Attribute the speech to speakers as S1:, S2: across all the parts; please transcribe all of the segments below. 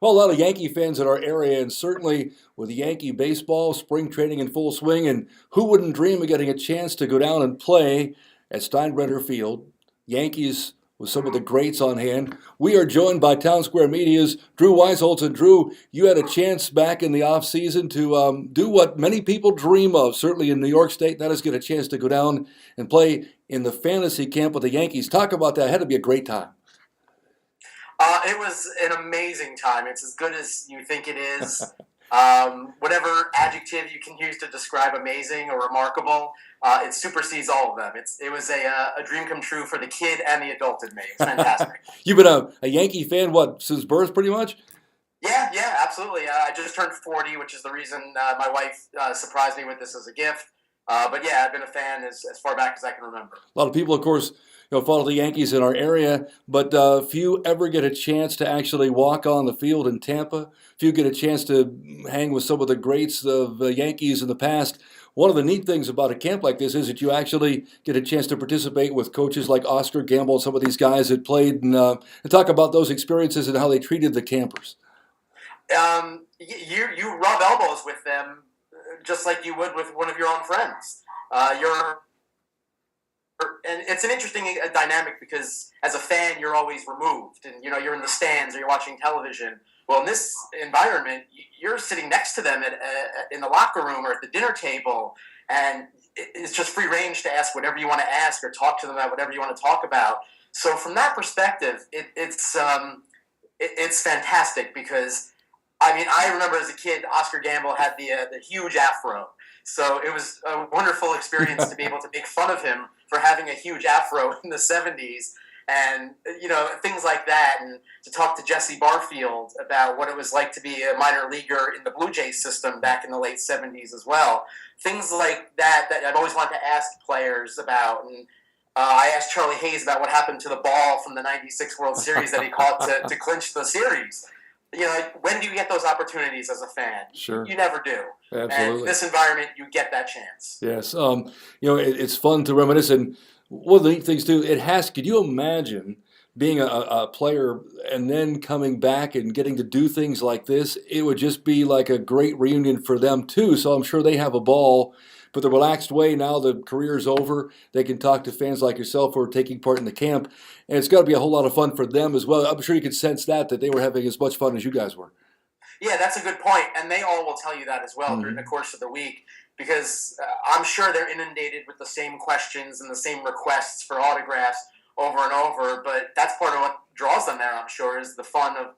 S1: Well, a lot of Yankee fans in our area, and certainly with Yankee baseball, spring training in full swing, and who wouldn't dream of getting a chance to go down and play at Steinbrenner Field? Yankees with some of the greats on hand. We are joined by Town Square Media's Drew Weisholtz. And Drew, you had a chance back in the offseason to do what many people dream of, certainly in New York State, that is get a chance to go down and play in the fantasy camp with the Yankees. Talk about that. It had to be a great time.
S2: It was an amazing time. It's as good as you think it is. Whatever adjective you can use to describe amazing or remarkable, it supersedes all of them. It was a dream come true for the kid and the adult in me. It's fantastic.
S1: You've been a Yankee fan, what, since birth pretty much?
S2: Yeah, absolutely. I just turned 40, which is the reason my wife surprised me with this as a gift. But yeah, I've been a fan as far back as I can remember.
S1: A lot of people, of course, follow the Yankees in our area, but few ever get a chance to actually walk on the field in Tampa. Few get a chance to hang with some of the greats of the Yankees in the past. One of the neat things about a camp like this is that you actually get a chance to participate with coaches like Oscar Gamble and some of these guys that played, and talk about those experiences and how they treated the campers.
S2: You rub elbows with them just like you would with one of your own friends. And it's an interesting dynamic because as a fan, you're always removed, and you're in the stands or you're watching television. Well, in this environment, you're sitting next to them in the locker room or at the dinner table, and it's just free range to ask whatever you want to ask or talk to them about whatever you want to talk about. So from that perspective, it's fantastic because I remember as a kid, Oscar Gamble had the huge afro. So it was a wonderful experience to be able to make fun of him for having a huge afro in the 70s and, things like that. And to talk to Jesse Barfield about what it was like to be a minor leaguer in the Blue Jays system back in the late 70s as well. Things like that I've always wanted to ask players about. And I asked Charlie Hayes about what happened to the ball from the 96 World Series that he caught to clinch the series. When do you get those opportunities as a fan?
S1: Sure.
S2: You never do.
S1: Absolutely.
S2: And in this environment, you get that chance.
S1: Yes. It's fun to reminisce. And one of the neat things, too, could you imagine being a player and then coming back and getting to do things like this? It would just be like a great reunion for them, too. So I'm sure they have a ball. But the relaxed way, now the career's over, they can talk to fans like yourself who are taking part in the camp. And it's got to be a whole lot of fun for them as well. I'm sure you could sense that they were having as much fun as you guys were.
S2: Yeah, that's a good point. And they all will tell you that as well during the course of the week because I'm sure they're inundated with the same questions and the same requests for autographs over and over. But that's part of what draws them there, I'm sure, is the fun of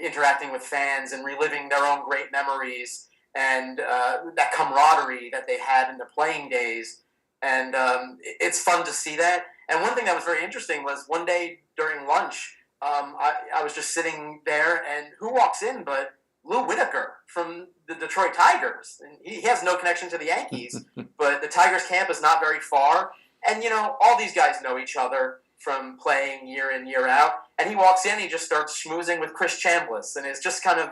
S2: interacting with fans and reliving their own great memories and that camaraderie that they had in their playing days. And it's fun to see that. And one thing that was very interesting was one day during lunch, I was just sitting there, and who walks in but Lou Whitaker from the Detroit Tigers. And he has no connection to the Yankees, but the Tigers camp is not very far. And, all these guys know each other from playing year in, year out. And he walks in, he just starts schmoozing with Chris Chambliss, and it's just kind of,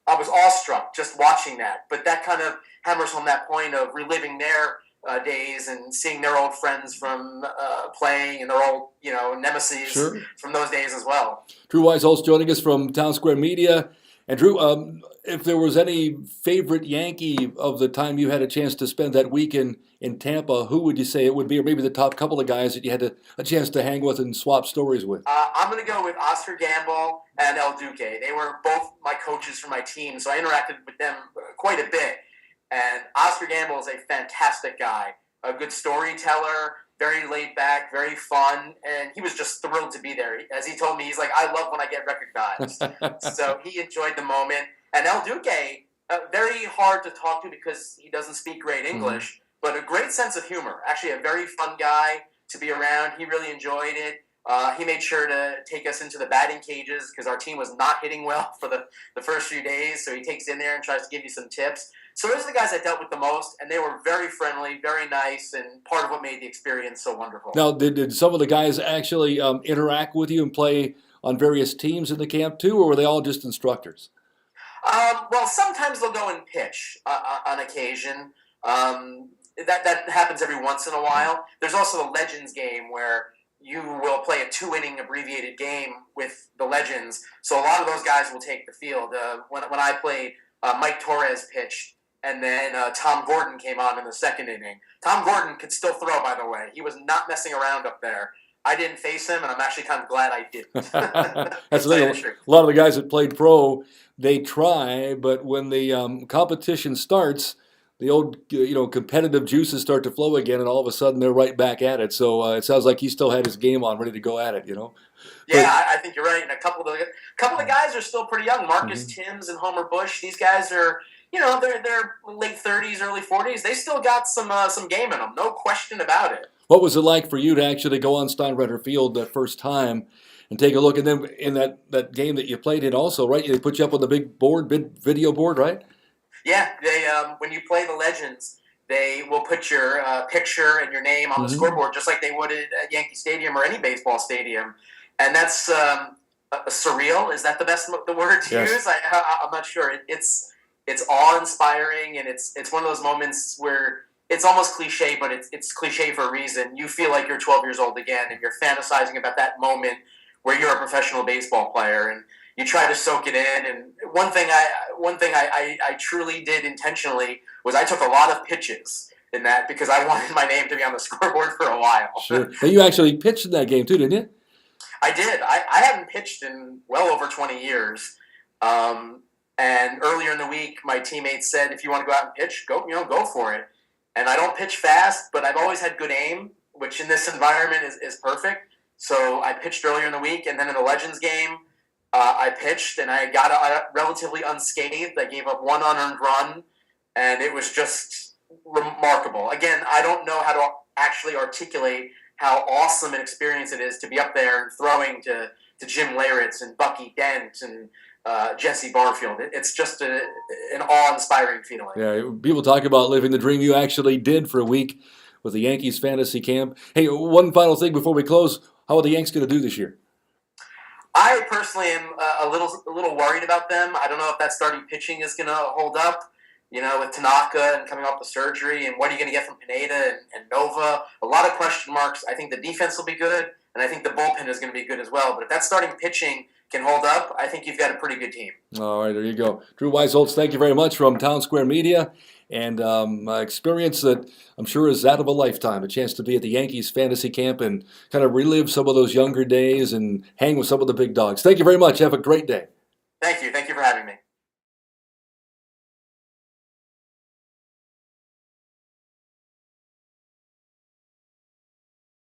S2: I was awestruck just watching that. But that kind of hammers home that point of reliving their days and seeing their old friends from playing and their old, nemesis from those days as well.
S1: Drew Weisholtz joining us from Town Square Media. And Drew, if there was any favorite Yankee of the time you had a chance to spend that week in Tampa, who would you say it would be? Or maybe the top couple of guys that you had a chance to hang with and swap stories with?
S2: I'm going to go with Oscar Gamble and El Duque. They were both my coaches for my team, so I interacted with them quite a bit. And Oscar Gamble is a fantastic guy, a good storyteller, very laid back, very fun, and he was just thrilled to be there. As he told me, he's like, I love when I get recognized. So he enjoyed the moment. And El Duque, very hard to talk to because he doesn't speak great English, but a great sense of humor. Actually, a very fun guy to be around. He really enjoyed it. He made sure to take us into the batting cages because our team was not hitting well for the first few days. So he takes in there and tries to give you some tips. So those are the guys I dealt with the most, and they were very friendly, very nice, and part of what made the experience so wonderful.
S1: Now, did some of the guys actually interact with you and play on various teams in the camp too, or were they all just instructors?
S2: Well, sometimes they'll go and pitch on occasion. That happens every once in a while. There's also the Legends game where you will play a 2-inning abbreviated game with the legends. So a lot of those guys will take the field. When I played, Mike Torres pitched, and then Tom Gordon came on in the 2nd inning. Tom Gordon could still throw, by the way. He was not messing around up there. I didn't face him, and I'm actually kind of glad I didn't.
S1: That's the thing. A lot of the guys that played pro, they try, but when the competition starts, the old competitive juices start to flow again, and all of a sudden they're right back at it. So it sounds like he still had his game on, ready to go at it.
S2: Yeah, I think you're right. And a couple of the guys are still pretty young. Marcus Timms and Homer Bush. These guys are, they're late 30s, early 40s. They still got some game in them, no question about it.
S1: What was it like for you to actually go on Steinbrenner Field that first time and take a look? And then in that game that you played in also, right? They put you up on the big video board, right?
S2: Yeah, they when you play the Legends, they will put your picture and your name on the scoreboard, just like they would at Yankee Stadium or any baseball stadium. And that's surreal. Is that the word to use? I'm not sure. It's awe-inspiring, and it's one of those moments where it's almost cliche, but it's cliche for a reason. You feel like you're 12 years old again, and you're fantasizing about that moment where you're a professional baseball player, and you try to soak it in. And one thing I truly did intentionally was I took a lot of pitches in that because I wanted my name to be on the scoreboard for a while.
S1: Sure. And you actually pitched in that game too, didn't you?
S2: I did. I haven't pitched in well over 20 years. And earlier in the week, my teammates said, if you want to go out and pitch, go for it. And I don't pitch fast, but I've always had good aim, which in this environment is perfect. So I pitched earlier in the week, and then in the Legends game, I pitched, and I got out relatively unscathed. I gave up 1 unearned run, and it was just remarkable. Again, I don't know how to actually articulate how awesome an experience it is to be up there and throwing to Jim Leyritz and Bucky Dent and Jesse Barfield. It's just an awe-inspiring feeling.
S1: Yeah, people talk about living the dream. You actually did for a week with the Yankees Fantasy Camp. Hey, one final thing before we close. How are the Yanks going to do this year?
S2: I personally am a little worried about them. I don't know if that starting pitching is going to hold up. With Tanaka and coming off the surgery, and what are you going to get from Pineda and Nova? A lot of question marks. I think the defense will be good, and I think the bullpen is going to be good as well. But if that starting pitching can hold up, I think you've got a pretty good team.
S1: All right, there you go. Drew Weisholtz, thank you very much from Town Square Media, and experience that I'm sure is that of a lifetime, a chance to be at the Yankees Fantasy Camp and kind of relive some of those younger days and hang with some of the big dogs. Thank you very much. Have a great day.
S2: Thank you. Thank you for having me.